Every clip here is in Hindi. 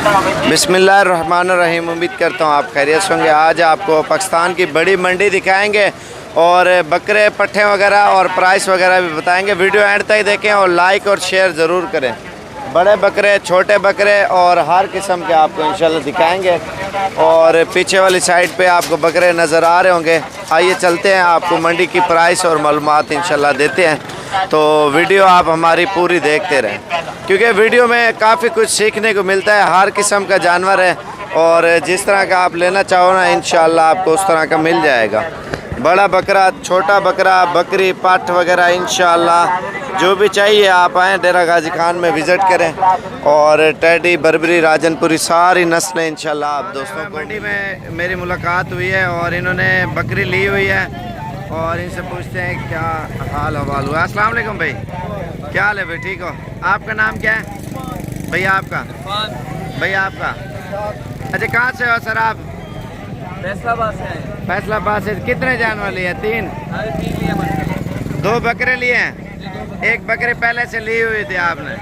बिस्मिल्लाहिर्रहमानिर्रहीम। उम्मीद करता हूँ आप खैरियत से होंगे। आज आपको पाकिस्तान की बड़ी मंडी दिखाएंगे और बकरे पट्ठे वगैरह और प्राइस वगैरह भी बताएंगे। वीडियो एंड तक देखें और लाइक और शेयर ज़रूर करें। बड़े बकरे, छोटे बकरे और हर किस्म के आपको इंशाल्लाह दिखाएंगे। और पीछे वाली साइड पे आपको बकरे नज़र आ रहे होंगे। आइए चलते हैं, आपको मंडी की प्राइस और मालूमात इंशाल्लाह देते हैं। तो वीडियो आप हमारी पूरी देखते रहें, क्योंकि वीडियो में काफ़ी कुछ सीखने को मिलता है। हर किस्म का जानवर है और जिस तरह का आप लेना चाहो ना, इंशाल्लाह आपको उस तरह का मिल जाएगा। बड़ा बकरा, छोटा बकरा, बकरी, पाठ वगैरह इंशाल्लाह जो भी चाहिए आप आएँ, डेरा गाजी खान में विज़िट करें। और टेडी, बर्बरी, राजनपुरी सारी नस्लें इंशाल्लाह आप दोस्तों को। मंडी में मेरी मुलाकात हुई है और इन्होंने बकरी ली हुई है और इनसे पूछते हैं क्या हाल हवाल हुआ। अस्सलाम वालेकुम भाई, क्या हाल है भाई? ठीक हो? आपका नाम क्या है भैया? आपका भैया आपका? अच्छा, कहाँ से हो सर आप? फैसलाबाद से हैं। फैसलाबाद से। कितने जानवर लिए? तीन लिए। 2 बकरे लिए हैं। एक बकरी पहले से ली हुई थी आपने,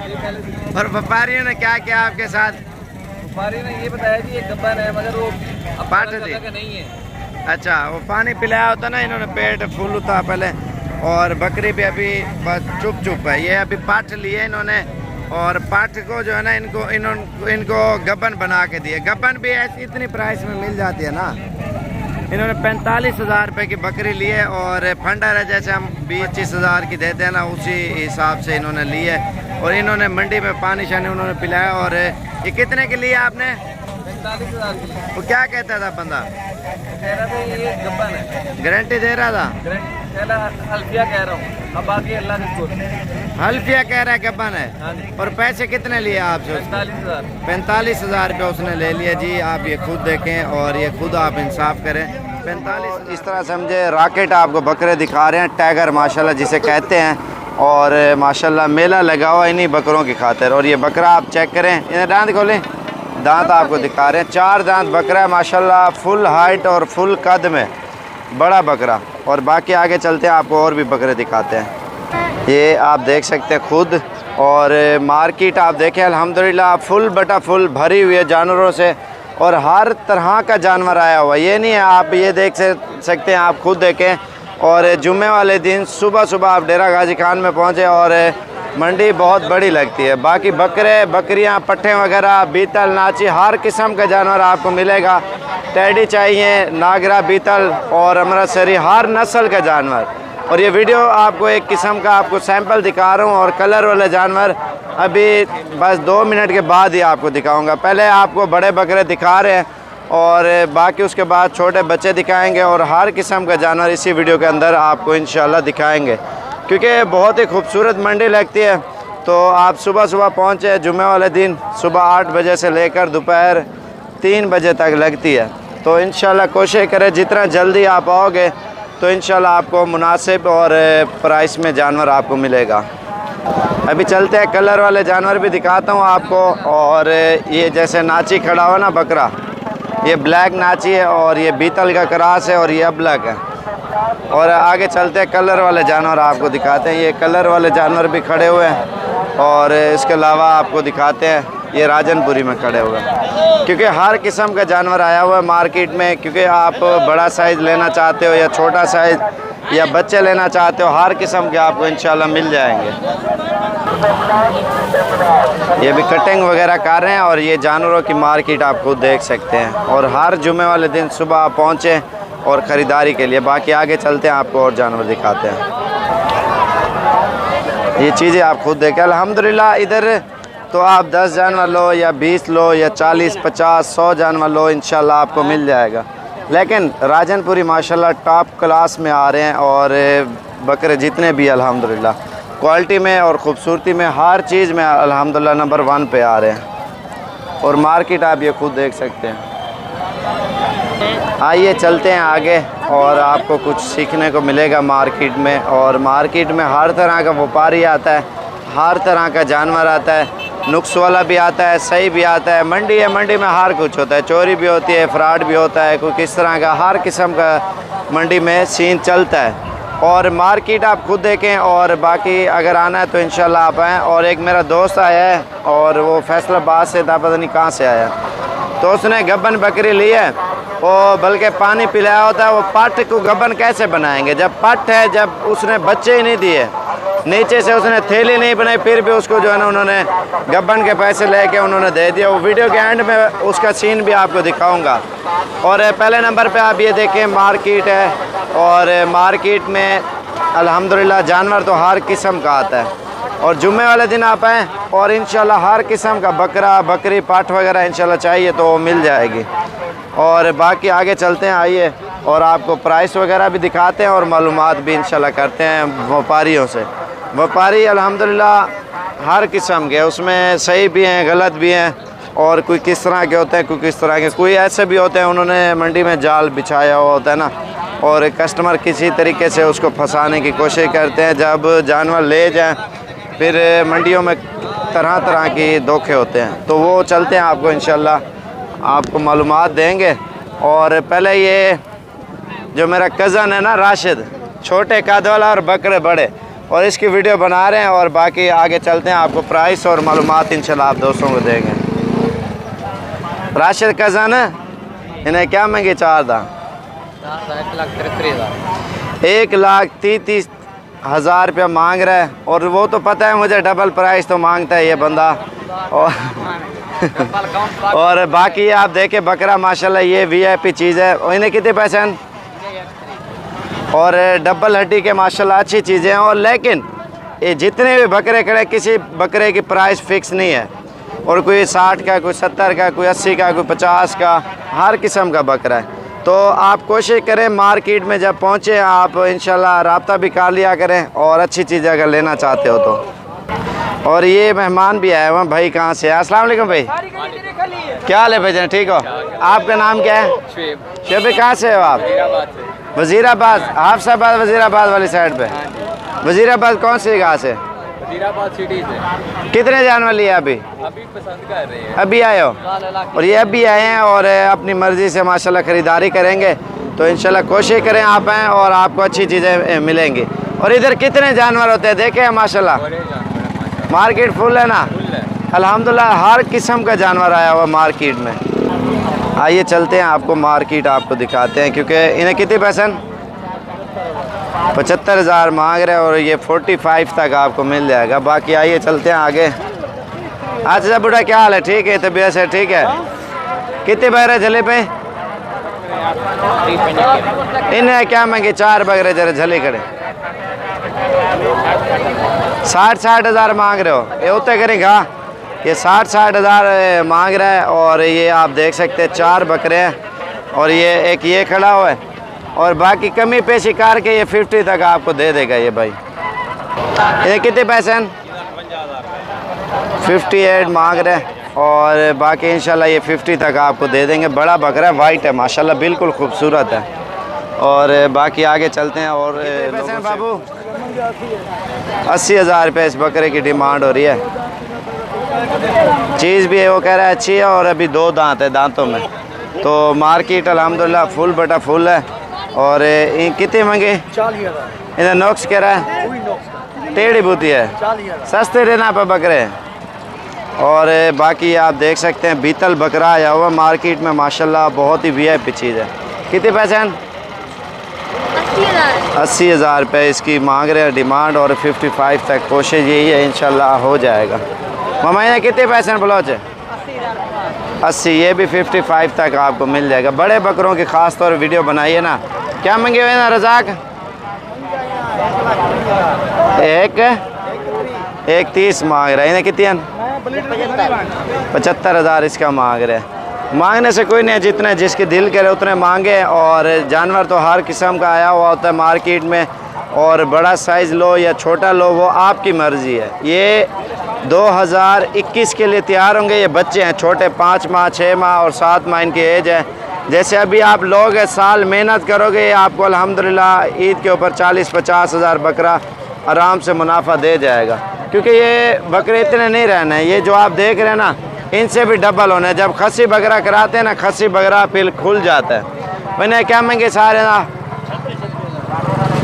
और व्यापारियों ने क्या किया आपके साथ? व्यापारी ने ये बताया कि ये गब्बर है, मगर वो पाठ का नहीं है। अच्छा, वो पानी पिलाया होता ना इन्होंने, पेट फुल था पहले। और बकरी भी अभी बस चुप है। ये अभी पाठ लिए इन्होंने, और पाठ को जो है ना इनको गब्बन बना के दिए। गब्बन भी ऐसी इतनी प्राइस में मिल जाती है ना। इन्होंने 45,000 रुपये की बकरी ली है और फंडर है जैसे हम 20-25 हज़ार की देते हैं ना, उसी हिसाब से इन्होंने ली है। और इन्होंने मंडी में पानी शानी उन्होंने पिलाया। और ये कितने के लिए आपने? 45,000 की। वो क्या कहता था बंदा? कह रहा था ये गब्बन है, गारंटी दे रहा था। हल्फिया कह रहा हूँ, अब बाकी अल्लाह के शुक्र। हल्फिया कह रहा है गब्बन है। हाँ जी। और पैसे कितने लिए आपसे? 45,000। 45,000 रुपये उसने ले लिया जी। आप ये खुद देखें और ये खुद आप इंसाफ करें। 45 इस तरह समझे। रॉकेट आपको बकरे दिखा रहे हैं, टाइगर माशाल्लाह जिसे कहते हैं। और माशाल्लाह मेला लगा हुआ इन्हीं बकरों की खातिर। और ये बकरा आप चेक करें, इन्हें दांत खोलें, दांत आपको दिखा रहे हैं। 4 दांत बकरा है माशाल्लाह, फुल हाइट और फुल कद में बड़ा बकरा। और बाकी आगे चलते हैं, आपको और भी बकरे दिखाते हैं। ये आप देख सकते हैं खुद। और मार्केट आप देखें अल्हम्दुलिल्लाह फुल बटा फुल भरी हुई है जानवरों से। और हर तरह का जानवर आया हुआ, ये नहीं है आप ये देख सकते हैं, आप खुद देखें। और जुम्मे वाले दिन सुबह सुबह आप डेरा गाजी खान में पहुँचे और मंडी बहुत बड़ी लगती है। बाकी बकरे, बकरियां, पट्ठे वगैरह, बीतल, नाची, हर किस्म का जानवर आपको मिलेगा। टेडी चाहिए, नागरा, बीतल और अमृतसरी, हर नस्ल का जानवर। और ये वीडियो आपको एक किस्म का आपको सैंपल दिखा रहा हूँ। और कलर वाले जानवर अभी बस 2 मिनट के बाद ही आपको दिखाऊंगा। पहले आपको बड़े बकरे दिखा रहे हैं और बाकी उसके बाद छोटे बच्चे दिखाएंगे। और हर किस्म का जानवर इसी वीडियो के अंदर आपको इंशाल्लाह दिखाएंगे, क्योंकि बहुत ही खूबसूरत मंडी लगती है। तो आप सुबह सुबह पहुँचे, जुम्मे वाले दिन सुबह 8 बजे से लेकर दोपहर 3 बजे तक लगती है। तो इंशाल्लाह कोशिश करें जितना जल्दी आप आओगे तो इंशाल्लाह आपको मुनासिब और प्राइस में जानवर आपको मिलेगा। अभी चलते हैं, कलर वाले जानवर भी दिखाता हूँ आपको। और ये जैसे नाची खड़ा हुआ ना बकरा, ये ब्लैक नाची है और ये बीतल का क्रास है और ये अबलग है। और आगे चलते हैं, कलर वाले जानवर आपको दिखाते हैं। ये कलर वाले जानवर भी खड़े हुए हैं। और इसके अलावा आपको दिखाते हैं ये राजनपुरी में खड़े हुए हैं, क्योंकि हर किस्म का जानवर आया हुआ है मार्केट में। क्योंकि आप बड़ा साइज़ लेना चाहते हो या छोटा साइज़ या बच्चे लेना चाहते हो, हर किस्म के आपको इंशाल्लाह मिल जाएंगे। ये भी कटिंग वगैरह कर रहे हैं। और ये जानवरों की मार्केट आप खुद देख सकते हैं। और हर जुमे वाले दिन सुबह आप पहुँचें और ख़रीदारी के लिए। बाकी आगे चलते हैं, आपको और जानवर दिखाते हैं। ये चीज़ें आप खुद देखें। अल्हम्दुलिल्लाह इधर तो आप 10 जानवर लो या 20 लो या 40, 50, 100 जानवर लो, इंशाल्लाह आपको मिल जाएगा। लेकिन राजनपुरी माशाल्लाह टॉप क्लास में आ रहे हैं। और बकरे जितने भी अल्हम्दुलिल्लाह क्वालिटी में और ख़ूबसूरती में, हर चीज़ में अल्हम्दुलिल्लाह नंबर 1 पे आ रहे हैं। और मार्केट आप ये खुद देख सकते हैं। आइए चलते हैं आगे और आपको कुछ सीखने को मिलेगा मार्केट में। और मार्केट में हर तरह का व्यापारी आता है, हर तरह का जानवर आता है, नुक्स वाला भी आता है, सही भी आता है। मंडी है, मंडी में हर कुछ होता है, चोरी भी होती है, फ्रॉड भी होता है, कोई किस तरह का हर किस्म का मंडी में सीन चलता है। और मार्केट आप खुद देखें, और बाकी अगर आना है तो इंशाल्लाह आप आएँ। और एक मेरा दोस्त आया है और वो फैसलाबाद से था, पता नहीं कहाँ से आया, तो उसने गब्बन बकरी ली है, वो बल्कि पानी पिलाया होता है। वो पट को गब्बन कैसे बनाएंगे जब पट है, जब उसने बच्चे ही नहीं दिए, नीचे से उसने थैली नहीं बनाई, फिर भी उसको जो है ना उन्होंने गब्बन के पैसे लेके उन्होंने दे दिया। वो वीडियो के एंड में उसका सीन भी आपको दिखाऊंगा। और पहले नंबर पे आप ये देखें मार्केट है, और मार्केट में अल्हम्दुलिल्लाह जानवर तो हर किस्म का आता है। और जुम्मे वाले दिन आप आएँ और इंशाल्लाह हर किस्म का बकरा बकरी पाठ वगैरह इंशाल्लाह चाहिए तो मिल जाएगी। और बाकी आगे चलते हैं, आइए, और आपको प्राइस वगैरह भी दिखाते हैं और मालूमात भी इंशाल्लाह करते हैं व्यापारियों से। व्यापारी अल्हम्दुलिल्लाह हर किस्म के, उसमें सही भी हैं गलत भी हैं, और कोई किस तरह के होते हैं, कोई किस तरह के, कोई ऐसे भी होते हैं उन्होंने मंडी में जाल बिछाया हुआ होता है ना, और कस्टमर किसी तरीके से उसको फंसाने की कोशिश करते हैं। जब जानवर ले जाएं फिर मंडियों में तरह तरह के धोखे होते हैं, तो वो चलते हैं, आपको इंशाल्लाह आपको मालूमात देंगे। और पहले ये जो मेरा कज़न है ना राशिद, छोटे कद वाला और बकरे बड़े, और इसकी वीडियो बना रहे हैं। और बाकी आगे चलते हैं, आपको प्राइस और मालूमात इंशाल्लाह आप दोस्तों को देंगे। राशिद कज़न है, इन्हें क्या महंगी चार था? 1,33,000 रुपया मांग रहा है। और वो तो पता है मुझे, डबल प्राइस तो मांगता है ये बंदा। और बाकी आप देखें बकरा माशाल्लाह ये VIP चीज़ है। और इन्हें कितने पैसे हैं? और डबल हड्डी के माशाल्लाह अच्छी चीज़ें हैं। और लेकिन ये जितने भी बकरे खड़े, किसी बकरे की प्राइस फिक्स नहीं है, और कोई 60 का, कोई 70 का, कोई 80 का, कोई 50 का, हर किस्म का बकरा है। तो आप कोशिश करें मार्केट में जब पहुँचे आप इंशाल्लाह रब्ता भी कर लिया करें, और अच्छी चीज़ अगर लेना चाहते हो तो। और ये मेहमान भी आए हुए भाई, कहाँ से? अस्सलाम वालेकुम भाई, क्या हाल है भाईजान, ठीक हो? आपका नाम क्या है? शेब। कहाँ से हो आप? वज़ीराबाद, हाफसाबाद वज़ीराबाद वाली साइड पे। वज़ीराबाद कौन सी जगह से? वज़ीराबाद सिटी से। कितने जानवर लिए अभी पसंद कर रहे हैं? अभी आए हो? और ये अभी आए हैं और अपनी मर्ज़ी से माशाल्लाह ख़रीदारी करेंगे, तो इंशाल्लाह कोशिश करें आप आएँ और आपको अच्छी चीज़ें मिलेंगी। और इधर कितने जानवर होते हैं देखें माशाल्लाह, मार्केट फुल है ना, अल्हम्दुलिल्लाह हर किस्म का जानवर आया हुआ मार्केट में। आइए चलते हैं, आपको मार्केट आपको दिखाते हैं, क्योंकि इन्हें कितने पैसे? 75,000 मांग रहे हैं, और ये 45 तक आपको मिल जाएगा। बाकी आइए चलते हैं आगे। अच्छा बुढ़ा, क्या हाल है? ठीक है, तबीयत से ठीक है? कितने बकरे झले पे? इन्हें क्या मांगे? 4 बकरे जरा झले खड़े, 60,000 मांग रहे हो? ये उतने करेगा, ये 60,000 मांग रहा है। और ये आप देख सकते हैं 4 बकरे हैं, और ये एक ये खड़ा हुआ है, और बाकी कमी पेशी करके ये 50 तक आपको दे देगा ये भाई। ये कितने पैसे हैं? 58 मांग रहे हैं, और बाकी इंशाल्लाह ये 50 तक आपको दे देंगे। बड़ा बकरा है, वाइट है माशाल्लाह, बिल्कुल खूबसूरत है। और बाकी आगे चलते हैं। और पैसे हैं बाबू? 80,000 रुपये इस बकरे की डिमांड हो रही है। चीज़ भी है, वो कह रहा है अच्छी है, और अभी 2 दांत है दांतों में। तो मार्केट अल्हम्दुलिल्लाह फुल बटा फुल है। और कितने मंगे? 40,000। इधर नोक्स कह रहा है, टेढ़ी बूती है, सस्ते रहना पर बकरे। और बाकी आप देख सकते हैं बीतल बकरा आया हुआ मार्केट में माशाल्लाह, बहुत ही VIP चीज़ है। कितने पैसे हैं? 80,000 रुपये इसकी मांग रहे हैं डिमांड, और 55 तक कोशिश यही है, इंशाल्लाह हो जाएगा। मामा ये कितने पैसे हैं ब्लाउज? 80, ये भी 55 तक आपको मिल जाएगा। बड़े बकरों की ख़ास तौर वीडियो बनाइए ना। क्या मंगे हुए ना रज़ाक? 1,30 मांग रहे हैं। इन्हें कितनी? 75,000 इसका मांग रहे हैं। मांगने से कोई नहीं है, जितने जिसके दिल करे उतने मांगे। और जानवर तो हर किस्म का आया हुआ होता है मार्केट में, और बड़ा साइज़ लो या छोटा लो वो आपकी मर्ज़ी है। ये 2021 के लिए तैयार होंगे। ये बच्चे हैं छोटे, 5 माह 6 माह और 7 माह इनकी एज है। जैसे अभी आप लोग साल मेहनत करोगे, आपको अल्हम्दुलिल्लाह ईद के ऊपर 40-50 हज़ार बकरा आराम से मुनाफा दे जाएगा। क्योंकि ये बकरे इतने नहीं रहने, ये जो आप देख रहे हैं ना, इनसे भी डबल होना है। जब खस्सी बकरा कराते हैं ना, खस्सी बकरा फिर खुल जाता है। मैंने क्या महंगे सारे ना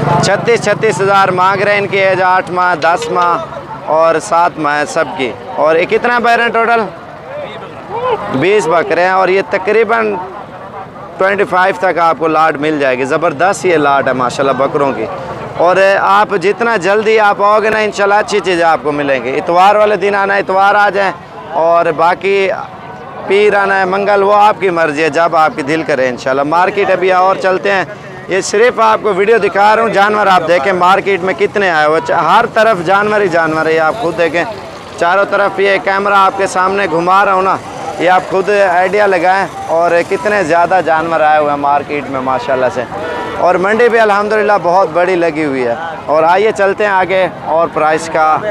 36 हज़ार मांग रहे हैं। इनकी एज 8 माह 10 माह और 7 माह है सबकी। और ये कितना बैर हैं टोटल? 20 बकरे हैं और ये तकरीबन 25 तक आपको लाट मिल जाएगी। ज़बरदस्त ये लाट है माशाल्लाह बकरों की। और आप जितना जल्दी आप आओगे ना इंशाल्लाह अच्छी चीज़ें आपको मिलेंगी। इतवार वाले दिन आना, इतवार आ जाएँ, और बाकी पीर आना है, मंगल, वो आपकी मर्ज़ी है, जब आपकी दिल करे इंशाल्लाह। मार्केट अभी और चलते हैं। ये सिर्फ आपको वीडियो दिखा रहा हूँ। जानवर आप देखें मार्केट में कितने आए हुए, हर तरफ जानवर ही जानवर है। ये आप खुद देखें चारों तरफ। ये कैमरा आपके सामने घुमा रहा हूँ ना, ये आप खुद आइडिया लगाएं। और कितने ज़्यादा जानवर आए हुए हैं मार्केट में माशाल्लाह से। और मंडी भी अल्हम्दुलिल्लाह बहुत बड़ी लगी हुई है। और आइए चलते हैं आगे और प्राइस का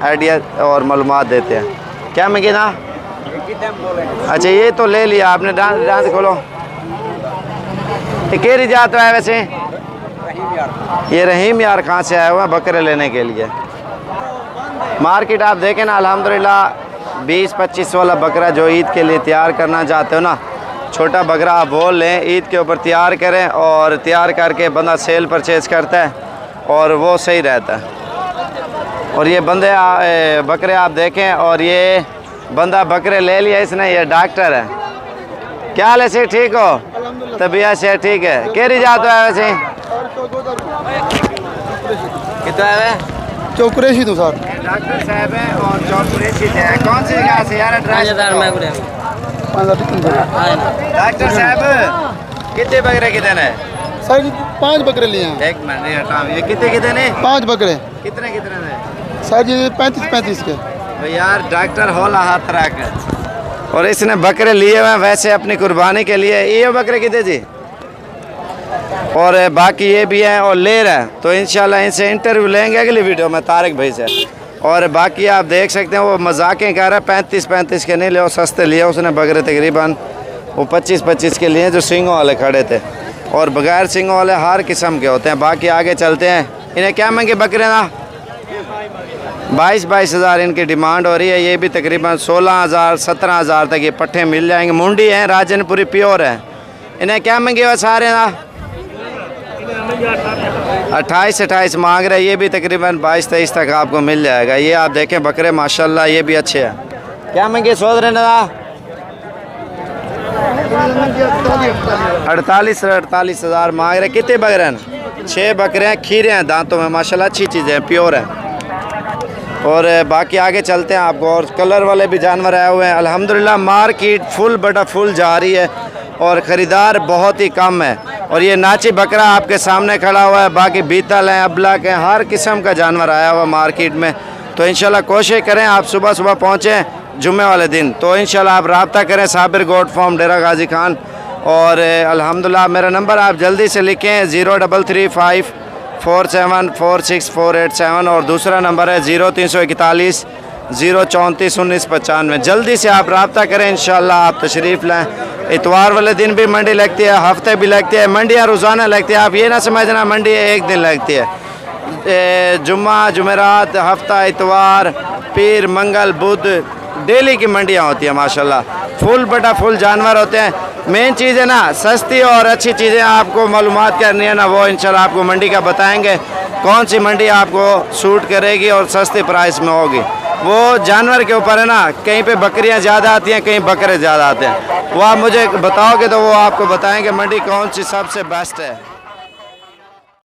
आइडिया और मालूमात देते हैं। क्या मैं ना? अच्छा ये तो ले लिया आपने। डांस खोलो। ये केरी जात है वैसे? ये रहीम यार कहाँ से आया हुआ है बकरे लेने के लिए। मार्केट आप देखें ना अल्हम्दुलिल्लाह 20-25 वाला बकरा जो ईद के लिए तैयार करना चाहते हो ना, छोटा बकरा आप बोल लें, ईद के ऊपर तैयार करें और तैयार करके बंदा सेल परचेज करता है और वो सही रहता है। और ये बंदे बकरे आप देखें, और ये बंदा बकरे ले लिया इसने, ये डॉक्टर है। क्या हाल है से? ठीक हो? तबीयत से ठीक है? केरी जाता है वैसे? कितना है? चौकुरेशी तो सर डॉक्टर साहब है और चौकुरेशी से है। कौन सी जगह से यार? डॉक्टर साहब कितने बकरे कितने हैं? सर 5 बकरे लिए हैं। एक मिनट हटाओ। ये कितने 5 बकरे कितने हैं सर जी? 35 के। भाई यार डॉक्टर होला हाथ रख। और इसने बकरे लिए हुए हैं वैसे अपनी कुर्बानी के लिए। ये बकरे कितने जी? और बाकी ये भी हैं और ले रहे हैं, तो इंशाल्लाह इनसे इंटरव्यू लेंगे अगली वीडियो में तारिक भाई से। और बाकी आप देख सकते हैं वो मजाकें कह रहा है। 35 के नहीं ले, सस्ते लिए उसने बकरे तकरीबन वो 25 के लिए जो सिंगों वाले खड़े थे। और बगैर सिंगों वाले हर किस्म के होते हैं। बाकी आगे चलते हैं। इन्हें क्या महंगे बकरे ना? 22 हज़ार इनकी डिमांड हो रही है। ये भी तकरीबन 16 हज़ार 17 हज़ार तक ये पट्ठे मिल जाएंगे। मुंडी हैं, राजनपुरी प्योर है। इन्हें क्या महंगे हुआ सारे ना? 28 मांग रहे। ये भी तकरीबन 22-23 तक आपको मिल जाएगा। ये आप देखें बकरे माशाल्लाह ये भी अच्छे हैं। क्या महंगे सोच रहे ना? 48 हज़ार मांग रहे। कितने बकरे हैं? 6 बकरे हैं, खीरे हैं दांतों में माशाल्लाह, अच्छी चीज़ें हैं, प्योर है। और बाकी आगे चलते हैं आपको। और कलर वाले भी जानवर आए हुए हैं। अल्हम्दुलिल्लाह मार्केट फुल जा रही है और ख़रीदार बहुत ही कम है। और ये नाची बकरा आपके सामने खड़ा हुआ है। बाकी बीतल हैं, अबलक हैं, हर किस्म का जानवर आया हुआ मार्केट में। तो इंशाल्लाह कोशिश करें आप सुबह पहुँचें जुम्मे वाले दिन। तो इंशाल्लाह आप रब्ता करें साबिर गोट फार्म डेरा गाजी खान। और अल्हम्दुलिल्लाह मेरा नंबर आप जल्दी से लिखें 0335 4746 और दूसरा नंबर है 0341 034 1995। जल्दी से आप रब्ता करें इंशाल्लाह आप तशरीफ़ लाएँ। इतवार वाले दिन भी मंडी लगती है, हफ्ते भी लगती है, मंडियाँ रोज़ाना लगती है। आप ये ना समझना मंडी एक दिन लगती है। जुम्मा, जुमेरात, हफ्ता, इतवार, पीर, मंगल, बुध, डेली की मंडियाँ होती है माशाल्लाह। फुल जानवर होते हैं। मेन चीज़ है ना सस्ती और अच्छी चीज़ें आपको मालूमात करनी है ना, वो इंशाल्लाह आपको मंडी का बताएंगे कौन सी मंडी आपको सूट करेगी और सस्ते प्राइस में होगी। वो जानवर के ऊपर है ना, कहीं पे बकरियां ज़्यादा आती हैं, कहीं बकरे ज़्यादा आते हैं। वो आप मुझे बताओगे तो वो आपको बताएंगे मंडी कौन सी सबसे बेस्ट है।